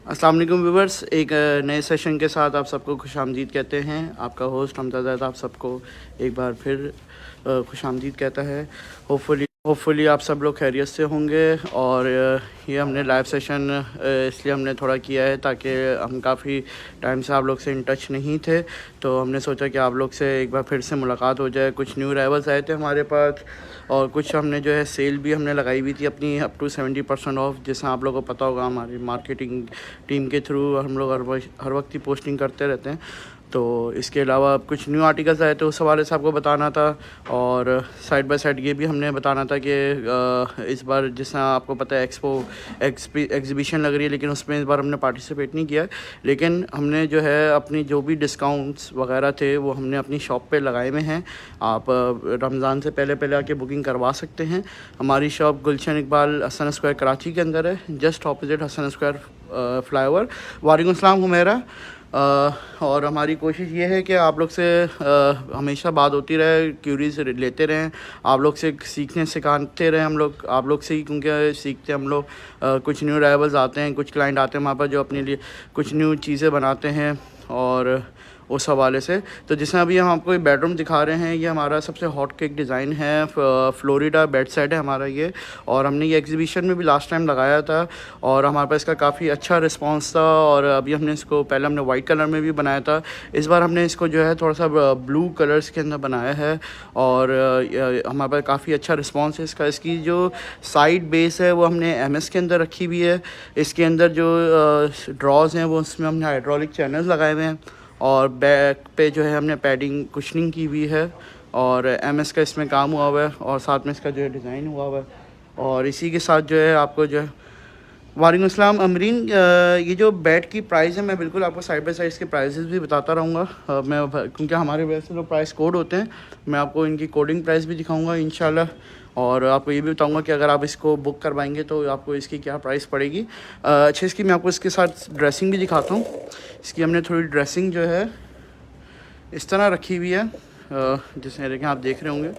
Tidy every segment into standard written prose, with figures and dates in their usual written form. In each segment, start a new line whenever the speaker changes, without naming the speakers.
अस्सलाम वालेकुम व्यूवर्स, एक नए सेशन के साथ आप सबको खुशामदीद कहते हैं। आपका होस्ट हमदाद आप सबको एक बार फिर खुशामदीद कहता है। होपफुली आप सब लोग खैरियत से होंगे। और ये हमने लाइव सेशन इसलिए हमने थोड़ा किया है ताकि हम काफ़ी टाइम से आप लोग से इन टच नहीं थे, तो हमने सोचा कि आप लोग से एक बार फिर से मुलाकात हो जाए। कुछ न्यू अराइवल्स आए थे हमारे पास और कुछ हमने जो है सेल भी हमने लगाई हुई थी अपनी अप टू 70% ऑफ। जैसा आप लोगों को पता होगा, हमारी मार्केटिंग टीम के थ्रू हम लोग हर वक्त ही पोस्टिंग करते रहते हैं। तो इसके अलावा कुछ न्यू आर्टिकल्स आए तो उस हवाले से आपको बताना था। और साइड बाय साइड ये भी हमने बताना था कि इस बार जैसा आपको पता है एग्जीबिशन लग रही है, लेकिन उसमें इस बार हमने पार्टिसिपेट नहीं किया। लेकिन हमने जो है अपनी जो भी डिस्काउंट्स वगैरह थे वो हमने अपनी शॉप पे लगाए हुए हैं। आप रमज़ान से पहले पहले आके बुकिंग करवा सकते हैं। हमारी शॉप गुलशन इकबाल हसन स्क्वायर कराची के अंदर है, just opposite Hasan Square flyover. वालेकुम अस्सलाम हुमैरा। और हमारी कोशिश ये है कि आप लोग से हमेशा बात होती रहे, क्यूरीज लेते रहें, आप लोग से सीखने सिखाते रहें हम लोग आप लोग से ही, क्योंकि सीखते हम लोग। कुछ न्यू अराइवल्स आते हैं, कुछ क्लाइंट आते हैं हमारे पास जो अपने लिए कुछ न्यू चीज़ें बनाते हैं। और उस हवाले से तो जिसमें अभी हम आपको एक बेडरूम दिखा रहे हैं, ये हमारा सबसे हॉट केक डिज़ाइन है। फ्लोरिडा बेड सेट है हमारा ये, और हमने ये एग्जीबिशन में भी लास्ट टाइम लगाया था और हमारे पास इसका काफ़ी अच्छा रिस्पांस था। और अभी हमने इसको पहले हमने वाइट कलर में भी बनाया था, इस बार हमने इसको जो है थोड़ा सा ब्लू कलर्स के अंदर बनाया है। और हमारे पास काफ़ी अच्छा रिस्पॉन्स है इसका। इसकी जो साइड बेस है वो हमने MS के अंदर रखी हुई है। इसके अंदर जो ड्रॉज हैं वो उसमें हमने हाइड्रोलिक चैनल्स लगाए हुए हैं, और बैक पे जो है हमने पैडिंग कुशनिंग की हुई है, और MS का इसमें काम हुआ हुआ है, और साथ में इसका जो है डिज़ाइन हुआ हुआ है। और इसी के साथ जो है आपको जो है वालेकुम अस्सलाम अमरीन, ये जो बेड की प्राइस है मैं बिल्कुल आपको साइड बाय साइड इसके प्राइसेस भी बताता रहूँगा। मैं क्योंकि हमारे वैसे जो प्राइस कोड होते हैं, मैं आपको इनकी कोडिंग प्राइस भी दिखाऊंगा इंशाल्लाह। और आपको ये भी बताऊंगा कि अगर आप इसको बुक करवाएंगे तो आपको इसकी क्या प्राइस पड़ेगी। अच्छा, इसकी मैं आपको इसके साथ ड्रेसिंग भी दिखाता हूँ। इसकी हमने थोड़ी ड्रेसिंग जो है इस तरह रखी हुई है, जिसमें देखें आप देख रहे होंगे।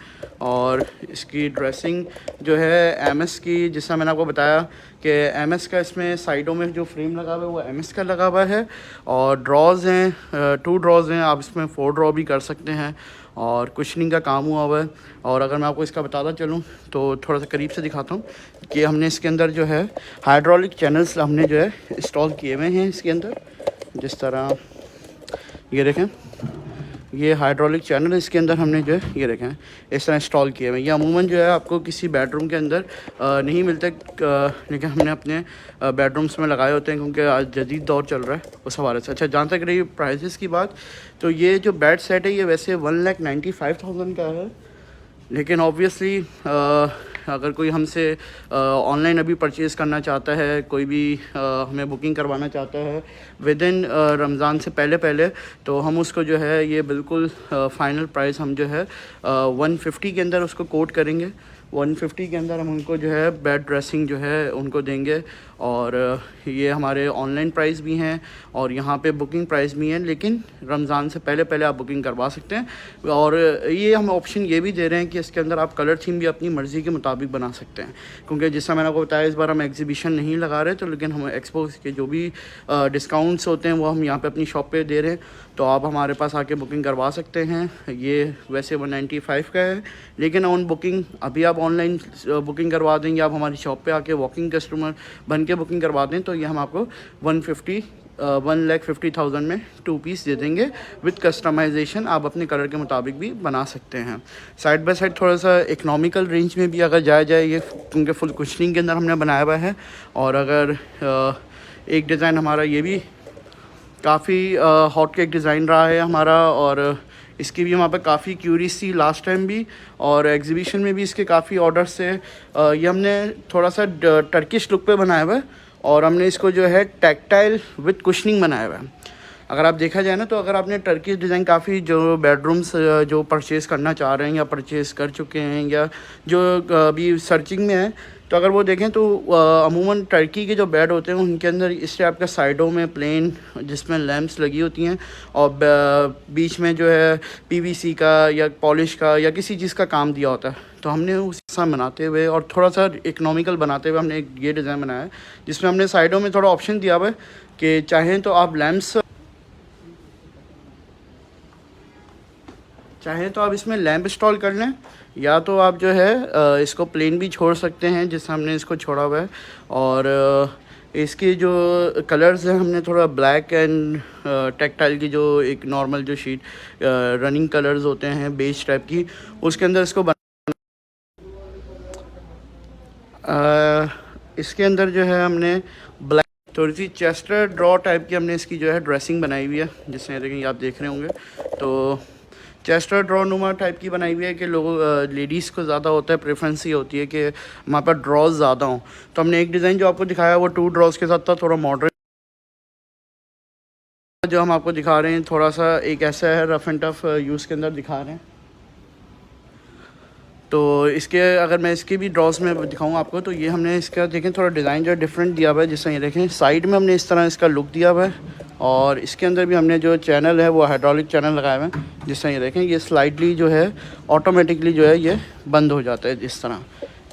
और इसकी ड्रेसिंग जो है MS की, जिससे मैंने आपको बताया कि MS का इसमें साइडों में जो फ्रेम लगा हुआ है वो MS का लगा हुआ है। और ड्रॉज़ हैं, 2 ड्रॉज़ हैं, आप इसमें 4 ड्रॉ भी कर सकते हैं। और कुशनिंग का काम हुआ हुआ है। और अगर मैं आपको इसका बताता चलूँ तो थोड़ा सा करीब से दिखाता हूँ कि हमने इसके अंदर जो है हाइड्रोलिक चैनल्स हमने जो है इंस्टॉल किए हुए हैं इसके अंदर। जिस तरह ये देखें, ये हाइड्रोलिक चैनल इसके अंदर हमने जो है ये देखें इस तरह इंस्टॉल किए हुए हैं। ये अमूमन जो है आपको किसी बेडरूम के अंदर नहीं मिलते, लेकिन हमने अपने बेडरूम्स में लगाए होते हैं क्योंकि आज जदीद दौर चल रहा है उस हवाले से। अच्छा, जहाँ तक रही प्राइसेस की बात, तो ये जो बेड सेट है ये वैसे 1,95,000 का है। लेकिन ऑब्वियसली अगर कोई हमसे ऑनलाइन अभी परचेज़ करना चाहता है, कोई भी हमें बुकिंग करवाना चाहता है विद इन रमज़ान से पहले पहले, तो हम उसको जो है ये बिल्कुल फ़ाइनल प्राइस हम जो है 150 के अंदर उसको कोट करेंगे। 150 के अंदर हम उनको जो है बेड ड्रेसिंग जो है उनको देंगे। और ये हमारे ऑनलाइन प्राइस भी हैं और यहाँ पे बुकिंग प्राइस भी हैं, लेकिन रमज़ान से पहले पहले आप बुकिंग करवा सकते हैं। और ये हम ऑप्शन ये भी दे रहे हैं कि इसके अंदर आप कलर थीम भी अपनी मर्ज़ी के मुताबिक बना सकते हैं, क्योंकि जैसा मैंने आपको बताया इस बार हम एग्जीबिशन नहीं लगा रहे, तो लेकिन हम एक्सपो के जो भी डिस्काउंट्स होते हैं वो हम यहाँ पे अपनी शॉप पे दे रहे हैं, तो आप हमारे पास आके बुकिंग करवा सकते हैं। ये वैसे 195 का है, लेकिन ऑन बुकिंग अभी आप ऑनलाइन बुकिंग करवा देंगे, आप हमारी शॉप पे आके वॉकिंग कस्टमर बन के बुकिंग करवा दें, तो ये हम आपको 1,50,000 में 2 पीस दे देंगे विद कस्टमाइजेशन। आप अपने कलर के मुताबिक भी बना सकते हैं। साइड बाय साइड थोड़ा सा इकोनॉमिकल रेंज में भी अगर जाया जाए, ये क्योंकि फुल कुशनिंग के अंदर हमने बनाया हुआ है। और अगर एक डिज़ाइन हमारा ये भी काफ़ी हॉट केक डिज़ाइन रहा है हमारा, और इसकी भी हमारे पे काफ़ी क्यूरीज थी लास्ट टाइम भी, और एग्जीबिशन में भी इसके काफ़ी ऑर्डर्स थे। ये हमने थोड़ा सा टर्किश लुक पे बनाया हुआ है, और हमने इसको जो है टैक्टाइल विद कुशनिंग बनाया हुआ है। अगर आप देखा जाए ना, तो अगर आपने टर्किश डिज़ाइन काफ़ी जो बेडरूम्स जो परचेज़ करना चाह रहे हैं या परचेज़ कर चुके हैं या जो अभी सर्चिंग में है, तो अगर वो देखें तो अमूमन टर्की के जो बेड होते हैं उनके अंदर इस टाइप का साइडों में प्लेन जिसमें लैंप्स लगी होती हैं, और बीच में जो है PVC का या पॉलिश का या किसी चीज़ का काम दिया होता है। तो हमने उस सा बनाते हुए और थोड़ा सा इकोनॉमिकल बनाते हुए हमने एक ये डिज़ाइन बनाया है, जिसमें हमने साइडों में थोड़ा ऑप्शन दिया हुआ है कि चाहें तो आप इसमें लैंप इंस्टॉल कर लें, या तो आप जो है इसको प्लेन भी छोड़ सकते हैं जैसे हमने इसको छोड़ा हुआ है। और इसके जो कलर्स हैं हमने थोड़ा ब्लैक एंड टेक्टाइल की जो एक नॉर्मल जो शीट रनिंग कलर्स होते हैं बेज टाइप की, उसके अंदर इसको इसके अंदर जो है हमने ब्लैक थोड़ी सी चेस्टर ड्रॉ टाइप की हमने इसकी जो है ड्रेसिंग बनाई हुई है, जिसमें देखेंगे आप देख रहे होंगे। तो चेस्टर ड्रॉ नुमा टाइप की बनाई हुई है कि लोगों लेडीज़ को ज़्यादा होता है, प्रेफरेंस ये होती है कि हमारे पास ड्रॉज ज़्यादा हों। तो हमने एक डिज़ाइन जो आपको दिखाया वो 2 ड्रॉज के साथ था, थोड़ा मॉडर्न। जो हम आपको दिखा रहे हैं थोड़ा सा एक ऐसा है रफ़ एंड टफ यूज़ के अंदर दिखा रहे हैं। तो इसके अगर मैं इसके भी ड्रॉज में दिखाऊँ आपको, तो ये हमने इसका देखें थोड़ा डिज़ाइन जो है डिफरेंट दिया हुआ है। जिससे ये देखें साइड में हमने इस तरह इसका लुक दिया हुआ है, और इसके अंदर भी हमने जो चैनल है वो हाइड्रोलिक चैनल लगाए हुए हैं। जिससे ये देखें ये स्लाइडली जो है ऑटोमेटिकली जो है ये बंद हो जाता है इस तरह।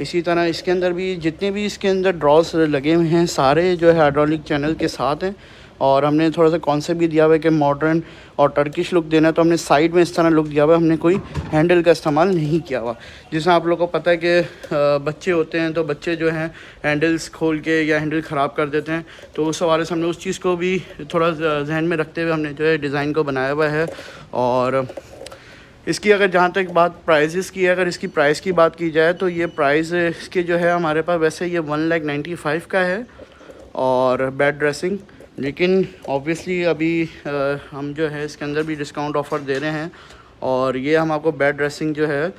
इसी तरह इसके अंदर भी जितने भी इसके अंदर ड्रॉज लगे हुए हैं सारे जो है हाइड्रोलिक चैनल के साथ हैं। और हमने थोड़ा सा कॉन्सेप्ट भी दिया हुआ है कि मॉडर्न और टर्किश लुक देना है, तो हमने साइड में इस तरह लुक दिया हुआ है। हमने कोई हैंडल का इस्तेमाल नहीं किया हुआ। जैसे आप लोगों को पता है कि बच्चे होते हैं तो बच्चे जो हैं हैंडल्स खोल के या हैंडल ख़राब कर देते हैं, तो उस हवाले से हमने उस चीज़ को भी थोड़ा जहन में रखते हुए हमने जो है डिज़ाइन को बनाया हुआ है। और इसकी अगर जहाँ तक बात प्राइजेस की है, अगर इसकी प्राइस की बात की जाए तो ये प्राइस इसके जो है हमारे पास वैसे ये 1,95,000 का है और बेड ड्रेसिंग। लेकिन ऑब्वियसली अभी हम जो है इसके अंदर भी डिस्काउंट ऑफ़र दे रहे हैं, और ये हम आपको बेड ड्रेसिंग जो है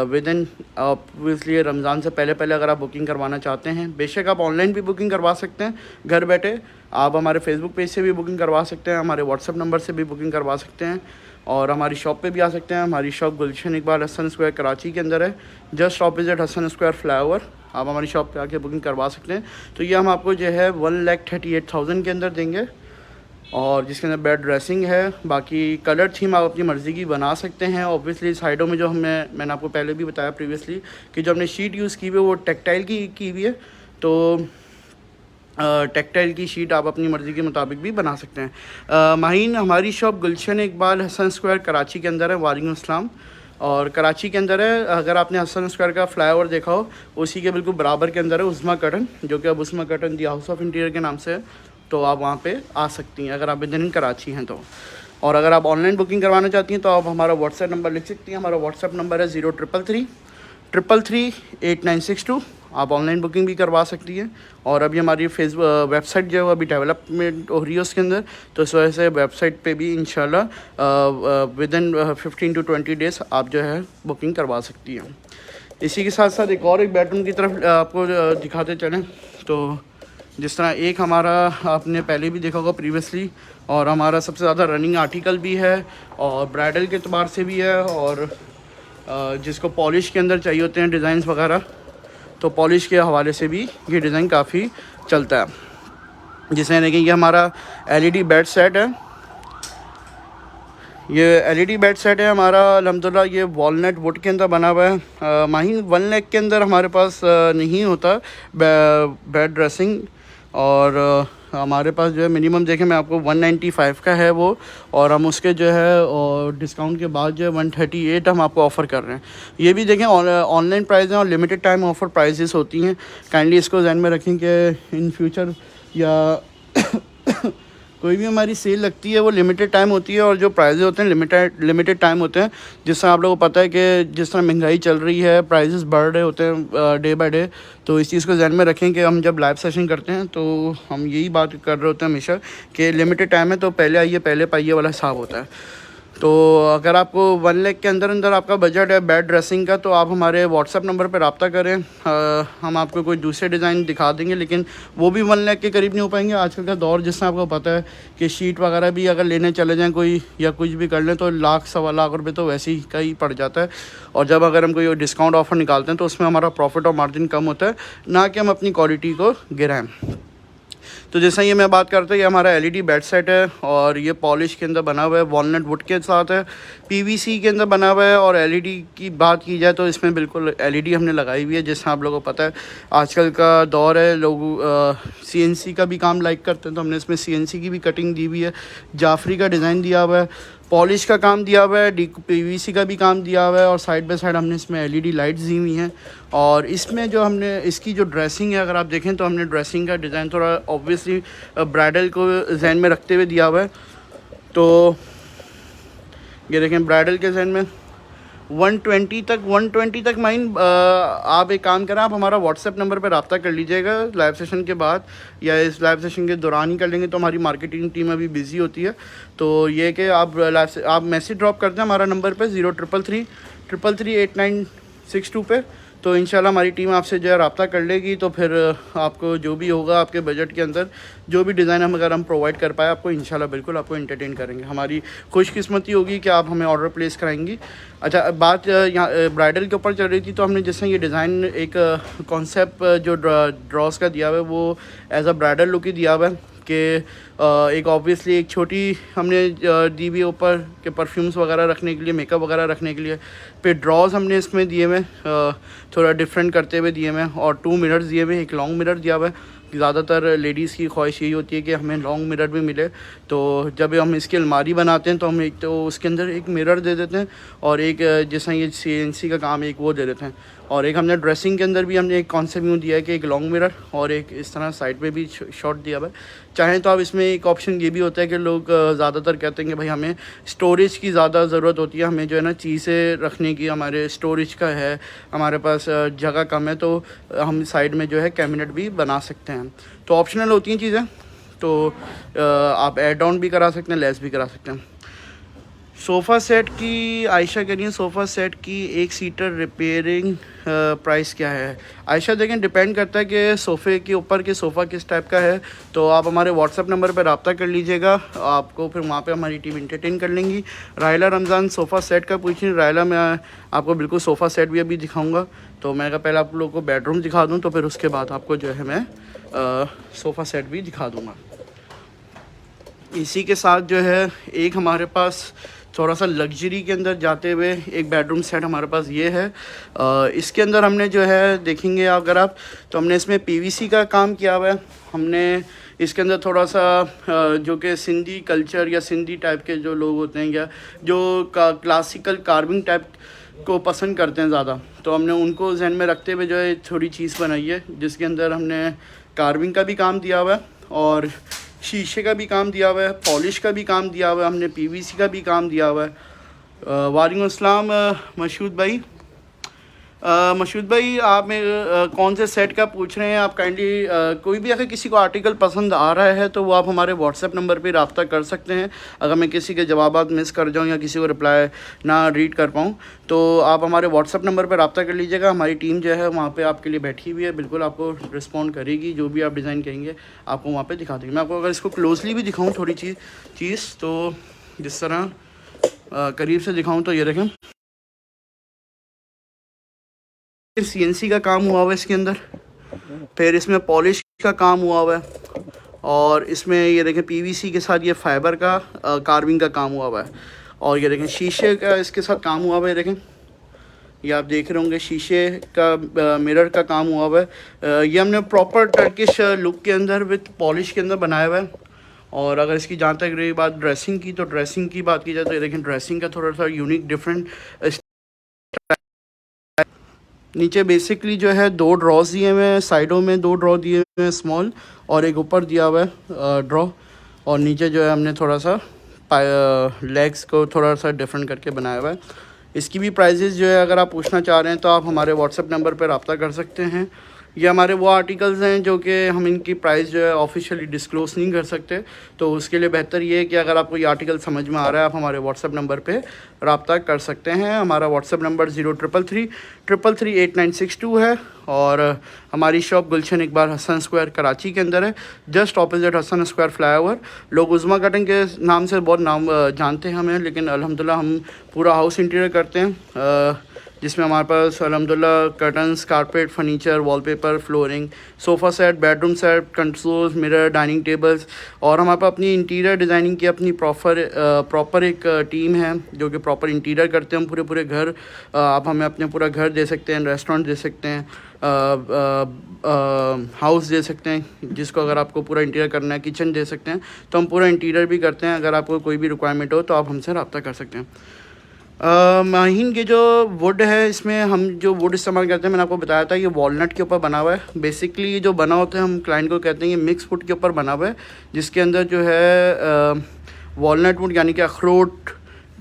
विद इन ऑब्वियसली रमज़ान से पहले अगर आप बुकिंग करवाना चाहते हैं, बेशक आप ऑनलाइन भी बुकिंग करवा सकते हैं घर बैठे। आप हमारे फेसबुक पेज से भी बुकिंग करवा सकते हैं, हमारे व्हाट्सएप नंबर से भी बुकिंग करवा सकते हैं, और हमारी शॉप पे भी आ सकते हैं। हमारी शॉप गुलशन इकबाल हसन स्क्वायर कराची के अंदर है, just opposite Hasan Square flyover. आप हमारी शॉप पे आके बुकिंग करवा सकते हैं। तो ये हम आपको जो है 1,38,000 के अंदर देंगे, और जिसके अंदर बेड ड्रेसिंग है। बाकी कलर थीम आप अपनी मर्ज़ी की बना सकते हैं। ऑब्वियसली साइडों में जो मैंने आपको पहले भी बताया प्रीवियसली कि जो हमने शीट यूज़ की हुई है वो टेक्टाइल की हुई है। तो टेक्टाइल की शीट आप अपनी मर्ज़ी के मुताबिक भी बना सकते हैं। माहीन हमारी शॉप गुलशन इकबाल हसन स्क्वायर कराची के अंदर है, वालेकुम अस्सलाम, और कराची के अंदर है। अगर आपने हसन स्क्वायर का फ्लाईओवर देखा हो, उसी के बिल्कुल बराबर के अंदर है उस्मा कर्टन, जो कि अब Usma curtain the house of interior के नाम से है। तो आप वहाँ पे आ सकती हैं अगर आप विदिन कराची हैं तो। और अगर आप ऑनलाइन बुकिंग करवाना चाहती हैं तो आप हमारा व्हाट्सएप नंबर लिख सकती हैं। हमारा व्हाट्सएप नंबर है 0333338962। आप ऑनलाइन बुकिंग भी करवा सकती हैं। और अभी हमारी फेसबुक वेबसाइट जो है वो अभी डेवलपमेंट हो रही है उसके अंदर, तो इस वजह से वेबसाइट पे भी इंशाल्लाह विदिन 15 to 20 डेज़ आप जो है बुकिंग करवा सकती हैं। इसी के साथ साथ एक और एक बेडरूम की तरफ आपको दिखाते चलें। तो जिस तरह एक हमारा आपने पहले भी देखा होगा प्रीवियसली, और हमारा सबसे ज़्यादा रनिंग आर्टिकल भी है और ब्राइडल के अतबार से भी है, और जिसको पॉलिश के अंदर चाहिए होते हैं डिज़ाइंस वगैरह, तो पॉलिश के हवाले से भी ये डिज़ाइन काफ़ी चलता है। जिसमें देखिए ये हमारा एलईडी बेड सेट है। ये एलईडी बेड सेट है हमारा अल्हम्दुलिल्लाह, ये वॉलनट वुड के अंदर बना हुआ है। माहीन 1 लाख के अंदर हमारे पास नहीं होता बेड ड्रेसिंग, और हमारे पास जो है मिनिमम देखें मैं आपको 195 का है वो, और हम उसके जो है और डिस्काउंट के बाद जो है 138 हम आपको ऑफ़र कर रहे हैं। ये भी देखें ऑनलाइन प्राइस हैं और लिमिटेड टाइम ऑफ़र प्राइसेस होती हैं। काइंडली इसको ध्यान में रखें कि इन फ्यूचर या कोई भी हमारी सेल लगती है वो लिमिटेड टाइम होती है, और जो प्राइजेस होते हैं लिमिटेड टाइम होते हैं। जिस तरह आप लोगों को पता है कि जिस तरह महंगाई चल रही है, प्राइजेस बढ़ रहे होते हैं डे बाय डे। तो इस चीज़ को ध्यान में रखें कि हम जब लाइव सेशन करते हैं तो हम यही बात कर रहे होते हैं हमेशा कि लिमिटेड टाइम है, तो पहले आइए पहले पाइए वाला हिसाब होता है। तो अगर आपको 1 लाख के अंदर आपका बजट है बेड ड्रेसिंग का, तो आप हमारे व्हाट्सएप नंबर पर रब्ता करें। हम आपको कोई दूसरे डिज़ाइन दिखा देंगे, लेकिन वो भी 1 लाख के करीब नहीं हो पाएंगे। आजकल का दौर जिससे आपको पता है कि शीट वगैरह भी अगर लेने चले जाएँ कोई या कुछ भी कर लें तो लाख सवा लाख रुपये तो वैसे ही का ही पड़ जाता है। और जब अगर हम कोई डिस्काउंट ऑफ़र निकालते हैं तो उसमें हमारा प्रॉफिट और मार्जिन कम होता है, ना कि हम अपनी क्वालिटी को गिराएँ। तो जैसा ये मैं बात करता हूँ, ये हमारा एलईडी बेड सेट है और ये पॉलिश के अंदर बना हुआ है, वॉलनट वुड के साथ है, पीवीसी के अंदर बना हुआ है। और एलईडी की बात की जाए तो इसमें बिल्कुल एलईडी हमने लगाई हुई है। जैसा आप लोगों को पता है आजकल का दौर है, लोग सीएनसी का भी काम लाइक करते हैं, तो हमने इसमें सीएनसी की भी कटिंग दी हुई है, जाफरी का डिज़ाइन दिया हुआ है, पॉलिश का काम दिया हुआ है, पीवीसी का भी काम दिया हुआ है और साइड बाय साइड हमने इसमें एलईडी लाइट्स दी हुई हैं। और इसमें जो हमने इसकी जो ड्रेसिंग है, अगर आप देखें तो हमने ड्रेसिंग का डिज़ाइन थोड़ा ऑब्वियसली ब्राइडल को जहन में रखते हुए दिया हुआ है। तो ये देखें ब्राइडल के जहन में 120 तक माइन आप एक काम करें, आप हमारा व्हाट्सएप नंबर पर रब्ता कर लीजिएगा लाइव सेशन के बाद या इस लाइव सेशन के दौरान ही कर लेंगे, तो हमारी मार्केटिंग टीम अभी बिज़ी होती है। तो ये कि आप मैसेज ड्रॉप कर दें हमारा नंबर पे 0333 पे, तो इंशाल्लाह हमारी टीम आपसे जो है रब्ता कर लेगी। तो फिर आपको जो भी होगा आपके बजट के अंदर जो भी डिज़ाइन अगर हम प्रोवाइड कर पाए आपको, इंशाल्लाह बिल्कुल आपको एंटरटेन करेंगे। हमारी खुशकिस्मती होगी कि आप हमें ऑर्डर प्लेस कराएंगी। अच्छा, बात यहाँ ब्राइडल के ऊपर चल रही थी, तो हमने जैसे ये डिज़ाइन एक कॉन्सेप्ट जो ड्रॉस का दिया हुआ है वो एज अ ब्राइडल लुक ही दिया हुआ है कि एक ऑब्वियसली एक छोटी हमने दी हुई ऊपर के परफ्यूम्स वगैरह रखने के लिए, मेकअप वगैरह रखने के लिए। फिर ड्रॉज हमने इसमें दिए हुए थोड़ा डिफरेंट करते हुए दिए हुए, और 2 मिरर्स दिए हुए, एक लॉन्ग मिरर दिया हुआ है। ज़्यादातर लेडीज़ की ख्वाहिश यही होती है कि हमें लॉन्ग मिरर भी मिले, तो जब हम इसकी अलमारी बनाते हैं तो हम एक तो उसके अंदर एक मिरर दे देते हैं और एक जैसा ये सीएनसी का काम एक वो दे देते हैं। और एक हमने ड्रेसिंग के अंदर भी हमने एक कॉन्सेप्ट यूँ दिया है कि एक लॉन्ग मिरर और एक इस तरह साइड पे भी शॉट दिया हुआ है। चाहें तो आप इसमें एक ऑप्शन ये भी होता है कि लोग ज़्यादातर कहते हैं कि भाई हमें स्टोरेज की ज़्यादा ज़रूरत होती है, हमें जो है ना चीज़ें रखने की, हमारे स्टोरेज का है, हमारे पास जगह कम है, तो हम साइड में जो है कैबिनेट भी बना सकते हैं। तो ऑप्शनल होती हैं चीज़ें, तो आप ऐड ऑन भी करा सकते हैं, लेस भी करा सकते हैं। सोफ़ा सेट की आयशा कह रही है सोफ़ा सेट की 1 सीटर रिपेयरिंग प्राइस क्या है। आयशा देखें डिपेंड करता है कि सोफ़े के ऊपर के सोफ़ा किस टाइप का है, तो आप हमारे व्हाट्सएप नंबर पर रब्ता कर लीजिएगा, आपको फिर वहाँ पे हमारी टीम एंटरटेन कर लेंगी। रायला रमज़ान सोफ़ा सेट का पूछ रही, रायला मैं आपको बिल्कुल सोफ़ा सेट भी अभी दिखाऊँगा। तो मैं कहा पहले आप लोगों को बेडरूम दिखा दूँ, तो फिर उसके बाद आपको जो है मैं सोफ़ा सेट भी दिखा दूँगा। इसी के साथ जो है एक हमारे पास थोड़ा सा लग्जरी के अंदर जाते हुए एक बेडरूम सेट हमारे पास ये है। इसके अंदर हमने जो है देखेंगे अगर आप, तो हमने इसमें पीवीसी का काम किया हुआ है। हमने इसके अंदर थोड़ा सा जो कि सिंधी कल्चर या सिंधी टाइप के जो लोग होते हैं या जो क्लासिकल कार्विंग टाइप को पसंद करते हैं ज़्यादा, तो हमने उनको जहन में रखते हुए जो है थोड़ी चीज़ बनाई है, जिसके अंदर हमने कार्विंग का भी काम दिया हुआ है और शीशे का भी काम दिया हुआ है, पॉलिश का भी काम दिया हुआ है, हमने पीवीसी का भी काम दिया हुआ है। वालेकुम अस्सलाम मशहूद भाई। मशहूद भाई आप कौन से सेट का पूछ रहे हैं आप? काइंडली कोई भी अगर किसी को आर्टिकल पसंद आ रहा है तो वो आप हमारे व्हाट्सएप नंबर पे रब्ता कर सकते हैं। अगर मैं किसी के जवाबात मिस कर जाऊं या किसी को रिप्लाई ना रीड कर पाऊं, तो आप हमारे व्हाट्सएप नंबर पे रब्ता कर लीजिएगा। हमारी टीम जो है वहाँ पर आपके लिए बैठी हुई है, बिल्कुल आपको रिस्पॉन्ड करेगी, जो भी आप डिज़ाइन कहेंगे आपको वहाँ पर दिखा देंगे। मैं आपको अगर इसको क्लोजली भी दिखाऊँ थोड़ी चीज़ तो जिस तरह करीब से दिखाऊँ तो ये देखें सीएनसी का काम हुआ हुआ है इसके अंदर, फिर इसमें पॉलिश का काम हुआ हुआ है और इसमें ये देखें पीवीसी के साथ ये फाइबर का कार्विंग का काम हुआ हुआ है और ये देखें शीशे का इसके साथ काम हुआ हुआ है। देखें ये आप देख रहे होंगे शीशे का मिरर का काम हुआ हुआ है। ये हमने प्रॉपर टर्किश लुक के अंदर विद पॉलिश के अंदर बनाया हुआ है। और अगर इसकी जहाँ तक रही बात ड्रेसिंग की, तो ड्रेसिंग की बात की जाए तो ये देखें ड्रेसिंग का थोड़ा सा यूनिक डिफरेंट नीचे बेसिकली जो है 2 ड्रॉज दिए हुए हैं, साइडों में 2 ड्रॉ दिए हुए हैं स्मॉल और एक ऊपर दिया हुआ है ड्रॉ, और नीचे जो है हमने थोड़ा सा लेग्स को थोड़ा सा डिफरेंट करके बनाया हुआ है। इसकी भी प्राइजेज़ जो है अगर आप पूछना चाह रहे हैं तो आप हमारे व्हाट्सएप नंबर पर रब्ता कर सकते हैं। ये हमारे वो आर्टिकल्स हैं जो कि हम इनकी प्राइस जो है ऑफिशियली डिस्क्लोज़ नहीं कर सकते, तो उसके लिए बेहतर ये है कि अगर आपको ये आर्टिकल समझ में आ रहा है आप हमारे व्हाट्सएप नंबर पे रब्ता कर सकते हैं। हमारा व्हाट्सएप नंबर 0333 है और हमारी शॉप गुलशन इकबाल हसन स्क्वायर कराची के अंदर है, just opposite Hasan Square flyover. लोग उज़मा कटिंग के नाम से बहुत नाम जानते हैं हमें, लेकिन अल्हम्दुलिल्लाह हम पूरा हाउस इंटीरियर करते हैं। जिसमें हमारे पास अल्हम्दुलिल्लाह curtains, carpet, furniture, wallpaper, flooring, sofa set, bedroom set, consoles, mirror, dining tables. और हमारे पास अपनी इंटीरियर डिज़ाइनिंग की अपनी प्रॉपर एक टीम है जो कि प्रॉपर इंटीरियर करते हैं हम पूरे घर। आप हमें अपने पूरा घर दे सकते हैं, रेस्टोरेंट दे सकते हैं, हाउस दे सकते हैं, जिसको अगर आपको पूरा इंटीरियर करना है, किचन दे सकते हैं। तो हम पूरा इंटीरियर भी करते हैं। अगर आपको कोई भी रिक्वायरमेंट हो तो आप हमसे रब्ता कर सकते हैं। माहीन के जो वुड है, इसमें हम जो वुड इस्तेमाल करते हैं मैंने आपको बताया था, ये वॉलनट के ऊपर बना हुआ है। बेसिकली ये जो बना होता है हम क्लाइंट को कहते हैं ये मिक्स वुड के ऊपर बना हुआ है, जिसके अंदर जो है वॉलनट वुड यानी कि अखरोट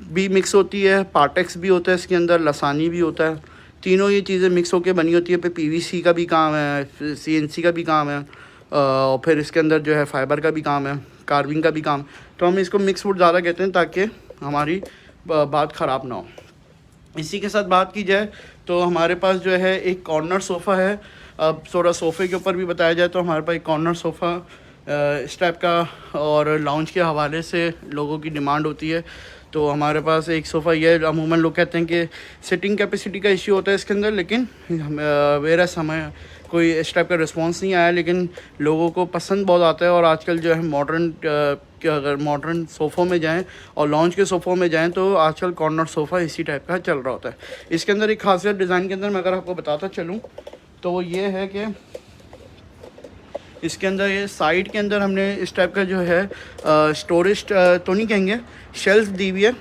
भी मिक्स होती है, पार्टेक्स भी होता है इसके अंदर, लसानी भी होता है। तीनों ये चीज़ें मिक्स होकर बनी होती है। पे पीवीसी का भी काम है, सीएनसी का भी काम है, और फिर इसके अंदर जो है फाइबर का भी काम है, कार्विंग का भी काम। तो हम इसको मिक्स वुड ज़्यादा कहते हैं ताकि हमारी बात ख़राब ना हो। इसी के साथ बात की जाए तो हमारे पास जो है एक कॉर्नर सोफ़ा है। अब थोड़ा सोफ़े के ऊपर भी बताया जाए तो हमारे पास एक कॉर्नर सोफ़ा इस टाइप का, और लाउंज के हवाले से लोगों की डिमांड होती है। तो हमारे पास एक सोफ़ा ये अमूमन लोग कहते हैं कि सिटिंग कैपेसिटी का इश्यू होता है इसके अंदर, लेकिन मेरा समय कोई इस टाइप का रिस्पांस नहीं आया, लेकिन लोगों को पसंद बहुत आता है। और आजकल जो है अगर मॉडर्न सोफ़ों में जाएं और लॉन्च के सोफ़ों में जाएं तो आजकल कॉर्नर सोफ़ा इसी टाइप का चल रहा होता है। इसके अंदर एक खासियत डिज़ाइन के अंदर मैं अगर आपको बताता चलूँ तो वो ये है कि इसके अंदर ये साइड के अंदर हमने इस टाइप का जो है स्टोरेज तो नहीं कहेंगे, शेल्फ दी हुई है।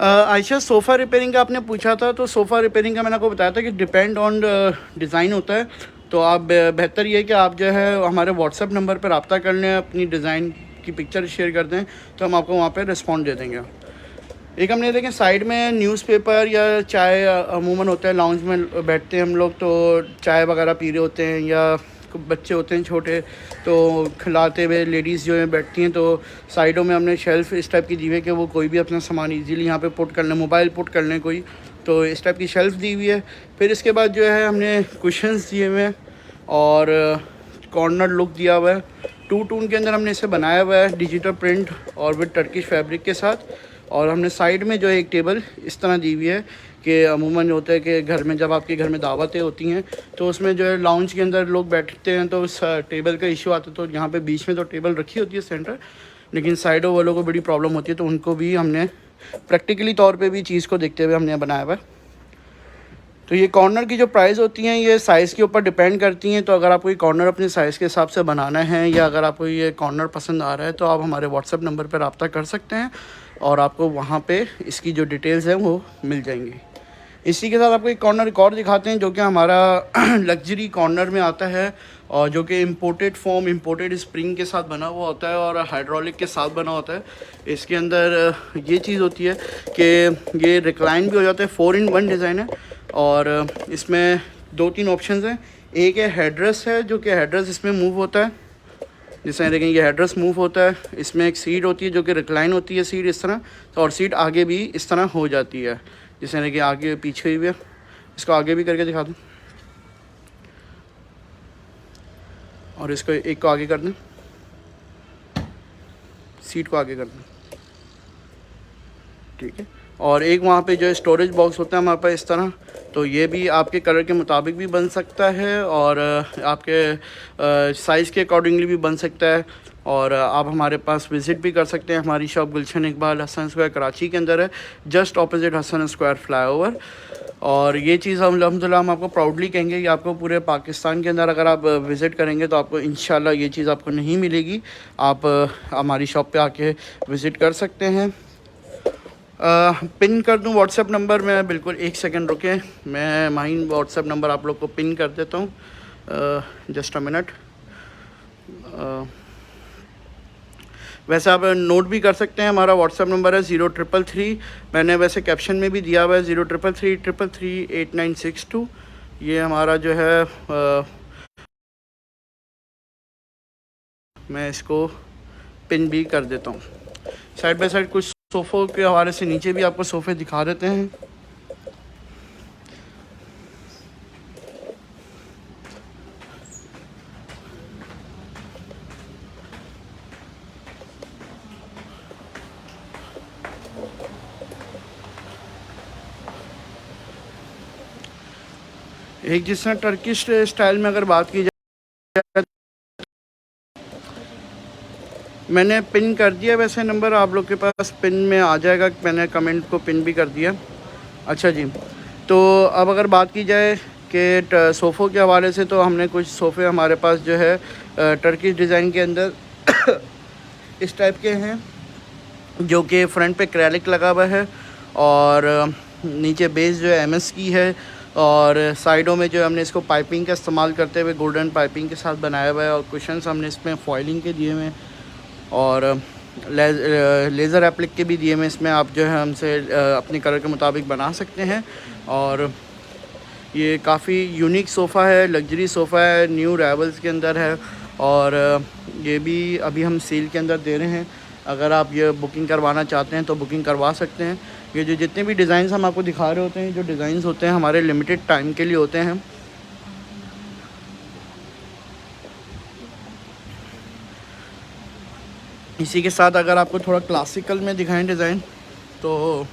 आयशा, सोफ़ा रिपेयरिंग का आपने पूछा था, तो सोफ़ा रिपेयरिंग का मैंने आपको बताया था कि डिपेंड ऑन डिज़ाइन होता है। तो आप बेहतर ये है कि आप जो है हमारे व्हाट्सएप नंबर पर रब्ता कर लें, अपनी डिज़ाइन की पिक्चर शेयर कर दें, तो हम आपको वहाँ पे रिस्पॉन्ड दे देंगे। एक हमने देखें साइड में न्यूज़पेपर या चाय अमूमन होता है, लाउंज में बैठते हैं हम लोग तो चाय वगैरह पी रहे होते हैं, या बच्चे होते हैं छोटे तो खिलाते हुए लेडीज़ जो है बैठती हैं, तो साइडों में हमने शेल्फ़ इस टाइप की दी हुई है कि वो कोई भी अपना सामान इजीली यहाँ पे पुट कर लें, मोबाइल पुट कर लें कोई, तो इस टाइप की शेल्फ़ दी हुई है। फिर इसके बाद जो है हमने कुशन्स दिए हुए हैं और कॉर्नर लुक दिया हुआ है। टू टून के अंदर हमने इसे बनाया हुआ है डिजिटल प्रिंट और विद टर्किश फैब्रिक के साथ। और हमने साइड में जो है एक टेबल इस तरह दी हुई है कि अमूमन होता है कि घर में जब आपके घर में दावतें होती हैं तो उसमें जो है लाउंज के अंदर लोग बैठते हैं तो उस टेबल का इशू आता है। तो यहाँ पे बीच में तो टेबल रखी होती है सेंटर, लेकिन साइडों वालों को बड़ी प्रॉब्लम होती है, तो उनको भी हमने प्रैक्टिकली तौर पे भी चीज़ को देखते हुए हमने बनाया हुआ है। तो ये कॉर्नर की जो प्राइस होती हैं ये साइज़ के ऊपर डिपेंड करती हैं। तो अगर आपको ये कॉर्नर अपने साइज़ के हिसाब से बनाना है या अगर आपको ये कॉर्नर पसंद आ रहा है तो आप हमारे व्हाट्सएप नंबर पर रब्ता कर सकते हैं और आपको वहाँ पे इसकी जो डिटेल्स हैं वो मिल जाएंगी। इसी के साथ आपको एक कॉर्नर एक और दिखाते हैं जो कि हमारा लग्जरी कॉर्नर में आता है और जो कि इम्पोर्टेड फोम, इम्पोर्टेड स्प्रिंग के साथ बना हुआ होता है और हाइड्रोलिक के साथ बना होता है। इसके अंदर ये चीज़ होती है कि ये रिक्लाइन भी हो जाता है, 4-in-1 डिज़ाइन है और इसमें 2-3 ऑप्शंस हैं। एक है हेडरेस्ट है जो कि हेडरेस्ट इसमें मूव होता है, जैसे देखें ये हेडरेस्ट मूव होता है। इसमें एक सीट होती है जो कि रिक्लाइन होती है सीट इस तरह, तो और सीट आगे भी इस तरह हो जाती है, जैसे देखिए आगे पीछे भी है। इसको आगे भी करके दिखा दूँ और इसको एक को आगे कर दें, सीट को आगे कर दें, ठीक है। और एक वहाँ पे जो स्टोरेज बॉक्स होता है हमारे पास इस तरह, तो ये भी आपके कलर के मुताबिक भी बन सकता है और आपके साइज़ के अकॉर्डिंगली भी बन सकता है। और आप हमारे पास विज़िट भी कर सकते हैं। हमारी शॉप गुलशन इकबाल हसन स्क्वायर कराची के अंदर है, just opposite Hasan Square flyover. और ये चीज़ हम अल्हम्दुलिल्लाह हम आपको प्राउडली कहेंगे कि आपको पूरे पाकिस्तान के अंदर अगर आप विज़िट करेंगे तो आपको इंशाल्लाह ये चीज़ आपको नहीं मिलेगी। आप हमारी शॉप पे आके विज़िट कर सकते हैं। पिन कर दूं व्हाट्सएप नंबर में, बिल्कुल 1 सेकंड रुकें, मैं माइन व्हाट्सएप नंबर आप लोग को पिन कर देता हूं, जस्ट अ मिनट। वैसे आप नोट भी कर सकते हैं, हमारा व्हाट्सएप नंबर है 0333, मैंने वैसे कैप्शन में भी दिया हुआ है 0333338962। ये हमारा जो है मैं इसको पिन भी कर देता हूँ। साइड बाय साइड कुछ सोफ़ों के हवाले से नीचे भी आपको सोफ़े दिखा देते हैं। एक जिस तरह टर्किश स्टाइल में अगर बात की जाए, मैंने पिन कर दिया वैसे नंबर, आप लोग के पास पिन में आ जाएगा, मैंने कमेंट को पिन भी कर दिया। अच्छा जी, तो अब अगर बात की जाए कि सोफ़ों के हवाले से, तो हमने कुछ सोफ़े हमारे पास जो है टर्किश डिज़ाइन के अंदर इस टाइप के हैं, जो कि फ्रंट पे क्रैलिक लगा हुआ है और नीचे बेस जो है एमएस की है, और साइडों में जो है हमने इसको पाइपिंग का इस्तेमाल करते हुए गोल्डन पाइपिंग के साथ बनाया हुआ है, और कुशन्स हमने इसमें फॉइलिंग के दिए हुए हैं और लेज़र एप्लिक के भी दिए हुए। इसमें आप जो है हमसे अपने कलर के मुताबिक बना सकते हैं। और ये काफ़ी यूनिक सोफ़ा है, लग्जरी सोफ़ा है, न्यू राइवल्स के अंदर है, और ये भी अभी हम सेल के अंदर दे रहे हैं। अगर आप ये बुकिंग करवाना चाहते हैं तो बुकिंग करवा सकते हैं। ये जो जितने भी डिज़ाइंस हम आपको दिखा रहे होते हैं, जो डिज़ाइंस होते हैं हमारे लिमिटेड टाइम के लिए होते हैं। इसी के साथ अगर आपको थोड़ा क्लासिकल में दिखाएं डिज़ाइन, तो